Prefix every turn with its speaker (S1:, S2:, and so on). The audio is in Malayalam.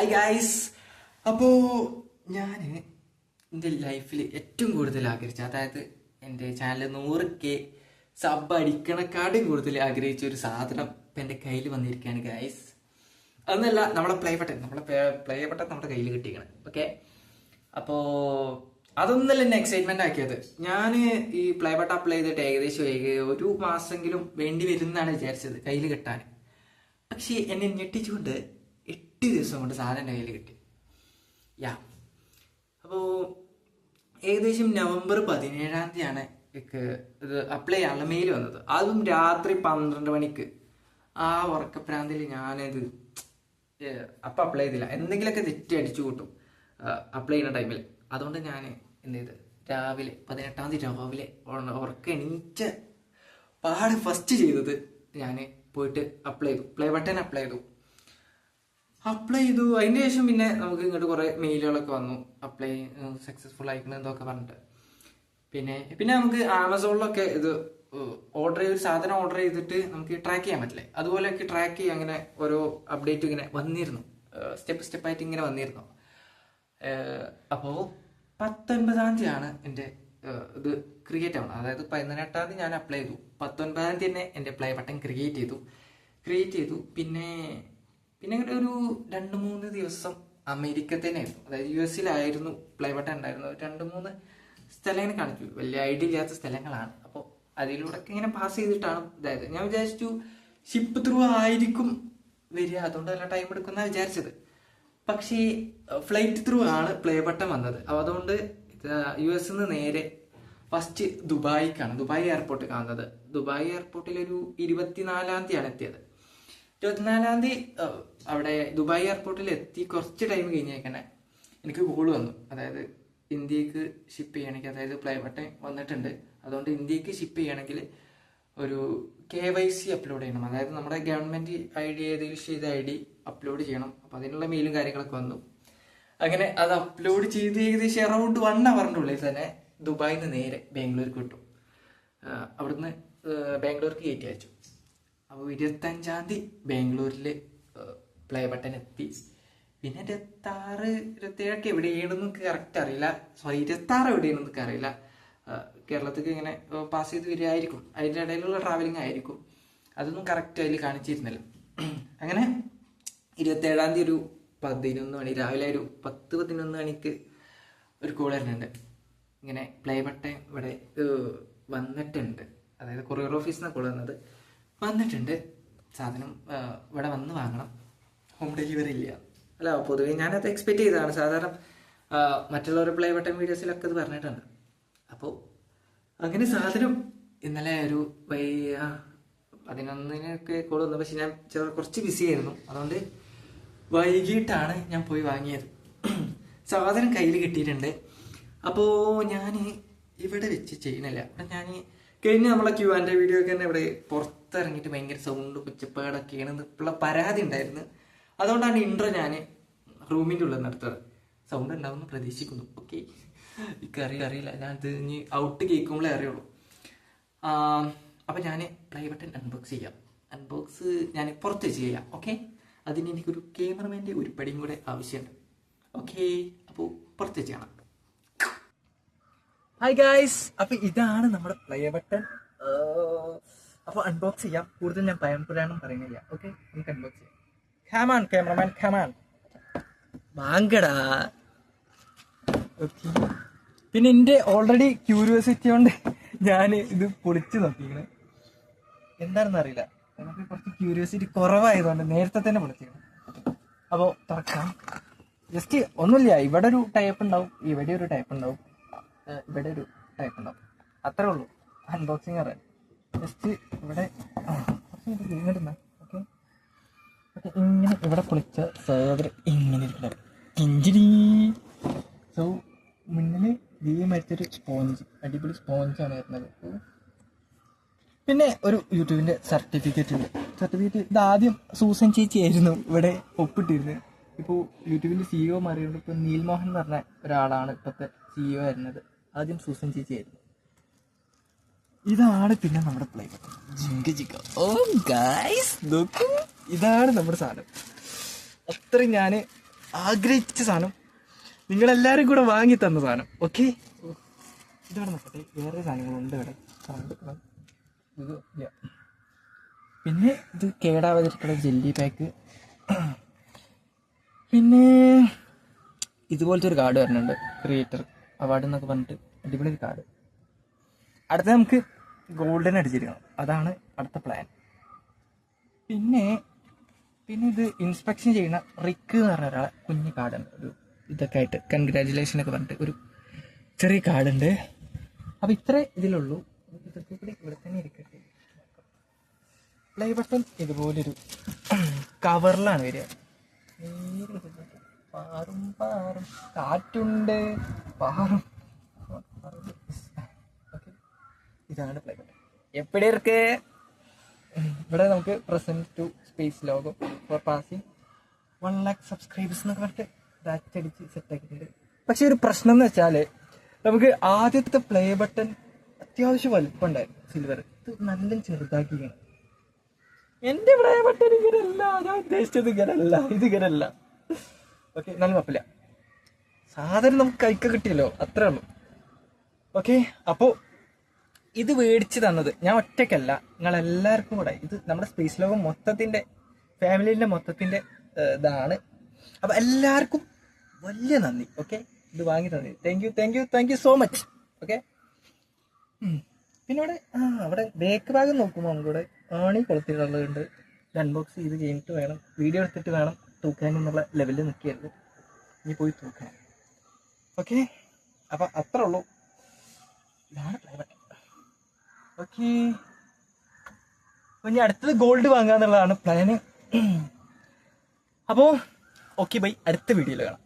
S1: Hi guys. അപ്പോൾ ഞാൻ എൻ്റെ ലൈഫിൽ ഏറ്റവും കൂടുതൽ ആഗ്രഹിച്ച, അതായത് എൻ്റെ ചാനൽ 100K സബ് അടിക്കണക്കാടും കൂടുതൽ ആഗ്രഹിച്ച ഒരു സാധനം ഇപ്പം എൻ്റെ കയ്യിൽ വന്നിരിക്കുകയാണ് ഗായ്സ്. അതൊന്നല്ല, നമ്മളെ പ്ലേ ബട്ടൺ നമ്മുടെ കയ്യിൽ കിട്ടിയിരിക്കണം. ഓക്കെ, അപ്പോൾ അതൊന്നല്ല എന്നെ എക്സൈറ്റ്മെന്റ് ആക്കിയത്. ഞാൻ ഈ പ്ലേ ബട്ടൺ അപ്ലൈ ചെയ്തിട്ട് ഏകദേശം ഒരു മാസമെങ്കിലും വേണ്ടി വരുന്നതാണ് വിചാരിച്ചത് കയ്യിൽ കിട്ടാൻ. പക്ഷേ എന്നെ ഞെട്ടിച്ചുകൊണ്ട് 8 ദിവസം കൊണ്ട് സാധനം എൻ്റെ കയ്യിൽ കിട്ടി. അപ്പോൾ ഏകദേശം നവംബർ 17-ാം തീയതിയാണ് ഇത് അപ്ലൈ ചെയ്യാനുള്ള മെയിൽ വന്നത്. അതും രാത്രി 12 മണിക്ക്. ആ ഉറക്കപ്രാന്തിൽ ഞാനത് അപ്പം അപ്ലൈ ചെയ്തില്ല. എന്തെങ്കിലുമൊക്കെ തെറ്റി അടിച്ചു കൂട്ടും അപ്ലൈ ചെയ്യുന്ന ടൈമിൽ. അതുകൊണ്ട് ഞാൻ എന്ത് ചെയ്ത് രാവിലെ 18-ാം തീയതി രാവിലെ ഉറക്കം എണീച്ച പാട് ഫസ്റ്റ് ചെയ്തത് ഞാൻ പോയിട്ട് അപ്ലൈ ചെയ്തു, പ്ലേ ബട്ടൺ അപ്ലൈ ചെയ്തു. അതിന് ശേഷം പിന്നെ നമുക്ക് ഇങ്ങോട്ട് കുറേ മെയിലുകളൊക്കെ വന്നു, അപ്ലൈ സക്സസ്ഫുൾ ആയിക്കണം എന്നൊക്കെ പറഞ്ഞിട്ട്. പിന്നെ നമുക്ക് ആമസോണിലൊക്കെ ഇത് സാധനം ഓർഡർ ചെയ്തിട്ട് നമുക്ക് ട്രാക്ക് ചെയ്യാൻ പറ്റില്ലേ, അതുപോലെയൊക്കെ ട്രാക്ക് ചെയ്യാൻ അങ്ങനെ ഓരോ അപ്ഡേറ്റ് ഇങ്ങനെ വന്നിരുന്നു, സ്റ്റെപ്പായിട്ട് ഇങ്ങനെ വന്നിരുന്നു. അപ്പോൾ 19-ാം തീയതിയാണ് എൻ്റെ ഇത് ക്രിയേറ്റ് ആവണം. അതായത് 18-ാം തീയതി ഞാൻ അപ്ലൈ ചെയ്തു, 19-ാം തീയതി തന്നെ എൻ്റെ പ്ലേ ബട്ടൺ ക്രിയേറ്റ് ചെയ്തു. പിന്നെ ഇങ്ങനെ ഒരു 2-3 ദിവസം അമേരിക്ക തന്നെ ആയിരുന്നു, അതായത് US-ലായിരുന്നു പ്ലേ ബട്ടൺ ഉണ്ടായിരുന്നു. 2-3 സ്ഥലം ഇങ്ങനെ കാണിച്ചു, വലിയ ഐഡിയ ഇല്ലാത്ത സ്ഥലങ്ങളാണ്. അപ്പോൾ അതിലൂടെ ഇങ്ങനെ പാസ് ചെയ്തിട്ടാണ് ഇതായത്. ഞാൻ വിചാരിച്ചു ഷിപ്പ് ത്രൂ ആയിരിക്കും വരിക, അതുകൊണ്ട് നല്ല ടൈം എടുക്കുന്ന വിചാരിച്ചത്. പക്ഷേ ഫ്ലൈറ്റ് ത്രൂ ആണ് പ്ലേ ബട്ടൺ വന്നത്. അപ്പോൾ അതുകൊണ്ട് US-ന്ന് നേരെ ഫസ്റ്റ് ദുബായിക്കാണ്, ദുബായ് എയർപോർട്ട് കാണുന്നത്. ദുബായ് എയർപോർട്ടിൽ ഒരു 24-ാം തീയതിയാണ് എത്തിയത്. 24-ാം തീയതി അവിടെ ദുബായ് എയർപോർട്ടിൽ എത്തി കുറച്ച് ടൈം കഴിഞ്ഞേക്കണേ എനിക്ക് കോൾ വന്നു. അതായത് ഇന്ത്യക്ക് ഷിപ്പ് ചെയ്യണമെങ്കിൽ, അതായത് പ്ലേ ബട്ടൺ വന്നിട്ടുണ്ട്, അതുകൊണ്ട് ഇന്ത്യക്ക് ഷിപ്പ് ചെയ്യണമെങ്കിൽ ഒരു KYC അപ്ലോഡ് ചെയ്യണം. അതായത് നമ്മുടെ ഗവൺമെന്റ് ID ഏതെങ്കിലും ചെയ്ത ID അപ്ലോഡ് ചെയ്യണം. അപ്പം അതിനുള്ള മെയിലും കാര്യങ്ങളൊക്കെ വന്നു. അങ്ങനെ അത് അപ്ലോഡ് ചെയ്ത് ഏകദേശം അറൗണ്ട് 1 അവറിൻ്റെ ഉള്ളിൽ തന്നെ ദുബായിൽ നിന്ന് നേരെ ബാംഗ്ലൂർക്ക് വിട്ടു. അവിടുന്ന് ബാംഗ്ലൂർക്ക് കയറ്റി അയച്ചു. അപ്പോൾ 25-ാം തീയതി ബാംഗ്ലൂരിൽ പ്ലേ ബട്ടൺ എത്തി. പിന്നെ 26-27 എവിടെയാണെന്ന് കറക്റ്റ് അറിയില്ല. 26 എവിടെയാണെന്ന് അറിയില്ല. കേരളത്തിലേക്ക് ഇങ്ങനെ പാസ് ചെയ്ത് വരികയായിരിക്കും, അതിൻ്റെ ഇടയിലുള്ള ട്രാവലിംഗ് ആയിരിക്കും. അതൊന്നും കറക്റ്റ് അതിൽ കാണിച്ചിരുന്നില്ല. അങ്ങനെ 27-ാം തീയതി ഒരു 11 മണി രാവിലെ ഒരു 10-11 മണിക്ക് ഒരു കോൾ വരുന്നുണ്ട്. ഇങ്ങനെ പ്ലേ ബട്ടൺ ഇവിടെ വന്നിട്ടുണ്ട്, അതായത് കൊറിയർ ഓഫീസിൽ നിന്ന് കോൾ വന്നിട്ടുണ്ട്, സാധനം ഇവിടെ വന്ന് വാങ്ങണം, ഹോം ഡെലിവറി ഇല്ല. അല്ല, പൊതുവേ ഞാനത് എക്സ്പെക്ട് ചെയ്തതാണ്. സാധാരണ മറ്റുള്ളവരുടെ പ്ലേ ബട്ടൺ വീഡിയോസിലൊക്കെ അത് പറഞ്ഞിട്ടുണ്ട്. അപ്പോൾ അങ്ങനെ സാധനം ഇന്നലെ ഒരു 11-നൊക്കെ കോൾ വന്നു. പക്ഷെ ഞാൻ കുറച്ച് ബിസി ആയിരുന്നു, അതുകൊണ്ട് വൈകിട്ടാണ് ഞാൻ പോയി വാങ്ങിയത്. സാധനം കയ്യിൽ കിട്ടിയിട്ടുണ്ട്. അപ്പോൾ ഞാൻ ഇവിടെ വെച്ച് ചെയ്യണില്ല. അപ്പം ഞാൻ കഴിഞ്ഞ നമ്മളെ Q&A വീഡിയോ ഒക്കെ തന്നെ ഇവിടെ പുറത്തിറങ്ങിയിട്ട് ഭയങ്കര സൗണ്ട് കുച്ചപ്പാടൊക്കെയാണ് ഇപ്പോഴുള്ള പരാതി ഉണ്ടായിരുന്നു. അതുകൊണ്ടാണ് ഇൻട്രോ ഞാൻ റൂമിൻ്റെ ഉള്ളിൽ നടത്തുന്നത്. സൗണ്ട് ഉണ്ടാവുമെന്ന് പ്രതീക്ഷിക്കുന്നു. ഓക്കെ, അറിയില്ല, ഞാൻ ഇത് ഇനി ഔട്ട് കേൾക്കുമ്പോഴേ അറിയുള്ളൂ. അപ്പം ഞാൻ പ്ലേ ബട്ടൺ അൺബോക്സ് ഞാൻ പുറത്ത് ചെയ്യാം. ഓക്കെ, അതിന് എനിക്കൊരു ക്യാമറമാൻ്റെ ഒരു പടിയും കൂടെ ആവശ്യമുണ്ട്. ഓക്കെ, അപ്പോൾ പുറത്ത് ചെയ്യണം. ഹായ് ഗായ്സ്, അപ്പോൾ ഇതാണ് നമ്മുടെ പ്ലേ ബട്ടൺ. അപ്പോൾ അൺബോക്സ് ചെയ്യാം. കൂടുതൽ ഞാൻ പഴംപുരാണം പറയുന്നില്ല. ഓക്കെ, നമുക്ക് അൺബോക്സ് ചെയ്യാം. ഖമാൻ ക്യാമറമാൻ, ഖമാൻ വാങ്ങടാ. ഓക്കെ, പിന്നെ എൻ്റെ ഓൾറെഡി ക്യൂരിയോസിറ്റി കൊണ്ട് ഞാൻ ഇത് പൊളിച്ച് നോക്കിയാണ്. എന്താണെന്ന് അറിയില്ല, നമുക്ക് കുറച്ച് ക്യൂരിയോസിറ്റി കുറവായതുകൊണ്ട് നേരത്തെ തന്നെ പൊളിച്ചിരിക്കണം. അപ്പോൾ തുറക്കാം. ജസ്റ്റ് ഒന്നുമില്ല, ഇവിടെ ഒരു ടൈപ്പ് ഉണ്ടാവും, ഇവിടെ ഒരു ടൈപ്പ് ഉണ്ടാവും, ഇവിടെ ഒരു ടൈപ്പ് ഉണ്ടാവും, അത്രേ ഉള്ളൂ അൺബോക്സിങ് അറിയാൻ. ജസ്റ്റ് ഇവിടെ ഇങ്ങോട്ടുണ്ടാ. ഓക്കെ, ഇങ്ങനെ ഇവിടെ പൊളിച്ച സാധനം ഇങ്ങനെ ഇരിക്കണം. കിഞ്ചിരി. സോ മുന്നിൽ മറ്റൊരു സ്പോഞ്ച്, അടിപൊളി സ്പോഞ്ചാണ് വരുന്നത്. പിന്നെ ഒരു യൂട്യൂബിൻ്റെ സർട്ടിഫിക്കറ്റ്. ഇതാദ്യം സൂസൻ ചേച്ചി ആയിരുന്നു ഇവിടെ ഒപ്പിട്ടിരുന്നത്. ഇപ്പോൾ യൂട്യൂബിൻ്റെ CEO മാറിയുണ്ട്. ഇപ്പോൾ നീൽമോഹൻ എന്ന് പറഞ്ഞ ഒരാളാണ് ഇപ്പോഴത്തെ CEO ആയിരുന്നത്. ആദ്യം സൂസൻ ചേച്ചി ആയിരുന്നു. ഇതാണ് പിന്നെ നമ്മുടെ പ്ലേ ബട്ടൺ. ജിങ്ക. ഓ ഗായ്സ്, നോക്കൂ, ഇതാണ് നമ്മുടെ സാധനം. അത്രയും ഞാൻ
S2: ആഗ്രഹിച്ച സാധനം, നിങ്ങളെല്ലാവരും കൂടെ വാങ്ങി തന്ന സാധനം. ഓക്കെ, ഇതവിടെ നോക്കട്ടെ, വേറെ സാധനങ്ങളുണ്ട് ഇവിടെ. ഇത് ഇല്ല. പിന്നെ ഇത് കേടാവാതിരിക്കുന്ന ജെല്ലി പാക്ക്. പിന്നെ ഇതുപോലത്തെ ഒരു കാർഡ് വരുന്നുണ്ട്, ക്രിയേറ്റർ അവാർഡ് എന്നൊക്കെ പറഞ്ഞിട്ട് അടിപൊളി ഒരു കാർഡ്. അടുത്ത നമുക്ക് ഗോൾഡൻ അടിച്ചിരിക്കണം, അതാണ് അടുത്ത പ്ലാൻ. പിന്നെ ഇത് ഇൻസ്പെക്ഷൻ ചെയ്യുന്ന റിക്ക് എന്ന് പറഞ്ഞ ഒരാളെ കുഞ്ഞ് കാർഡുണ്ട്, ഒരു ഇതൊക്കെ ആയിട്ട് കൺഗ്രാജുലേഷൻ ഒക്കെ പറഞ്ഞിട്ട് ഒരു ചെറിയ കാർഡുണ്ട്. അപ്പം ഇത്രേ ഇതിലുള്ളൂ. ഇതൊക്കെ കൂടി ഇവിടെ തന്നെ ഇരിക്കട്ടെ. പ്ലേ ബട്ടൺ ഇതുപോലൊരു കവറിലാണ് വരിക. പാറും പാറും കാറ്റുണ്ട് പാറും. ഓക്കെ, ഇതാണ് പ്ലേ ബട്ടൺ. എവിടെ ഇருக்கு? ഇവിടെ നമുക്ക് present to space logo for passing 1 lakh subscribers എന്നൊക്കെ പറഞ്ഞിട്ട് അച്ചടിച്ച് സെറ്റാക്കിയിട്ടുണ്ട്. പക്ഷെ ഒരു പ്രശ്നം എന്ന് വെച്ചാൽ നമുക്ക് ആദ്യത്തെ പ്ലേ ബട്ടൺ അത്യാവശ്യം വലുപ്പം ഉണ്ടായിരുന്നു, സിൽവർ. ഇത് നല്ല ചെറുതാക്കിയാണ്. എൻ്റെ പ്ലേ ബട്ടൺ ഇങ്ങനെയല്ല, ഞാൻ ഉദ്ദേശിച്ചത് ഇങ്ങനെയല്ല, ഇത് ഇങ്ങനെയല്ല. ഓക്കെ, നല്ല കുഴപ്പമില്ല, സാധനം നമുക്ക് കൈക്ക് കിട്ടിയല്ലോ, അത്രേ ഉള്ളൂ. ഓക്കെ, അപ്പോൾ ഇത് മേടിച്ച് തന്നത് ഞാൻ ഒറ്റയ്ക്കല്ല, നിങ്ങളെല്ലാവർക്കും കൂടെ. ഇത് നമ്മുടെ സ്പേസ് ലോകം മൊത്തത്തിൻ്റെ, ഫാമിലിൻ്റെ മൊത്തത്തിൻ്റെ ഇതാണ്. അപ്പം എല്ലാവർക്കും വലിയ നന്ദി. ഓക്കെ, ഇത് വാങ്ങി തന്നി, thank you so much. Okay, പിന്നെ അവിടെ ബേക്ക് ഭാഗം നോക്കുമ്പോൾ നമുക്കിവിടെ ആണി കൊളുത്തിട്ടുള്ളതുണ്ട്. ഇത് അൺബോക്സ് ചെയ്ത് കഴിഞ്ഞിട്ട് വേണം, വീഡിയോ എടുത്തിട്ട് വേണം തൂക്കാൻ എന്നുള്ള ലെവലിൽ നിൽക്കരുത്, ഇനി പോയി തൂക്കണം. ഓക്കെ, അപ്പം അത്രേ ഉള്ളൂ. ഇതാണ് പ്ലേ ബട്ടൺ. ഓക്കെ, അപ്പം ഇനി അടുത്തത് ഗോൾഡ് വാങ്ങുക എന്നുള്ളതാണ് പ്ലാന്. അപ്പോൾ ഓക്കെ ബൈ, അടുത്ത വീഡിയോയിൽ കാണാം.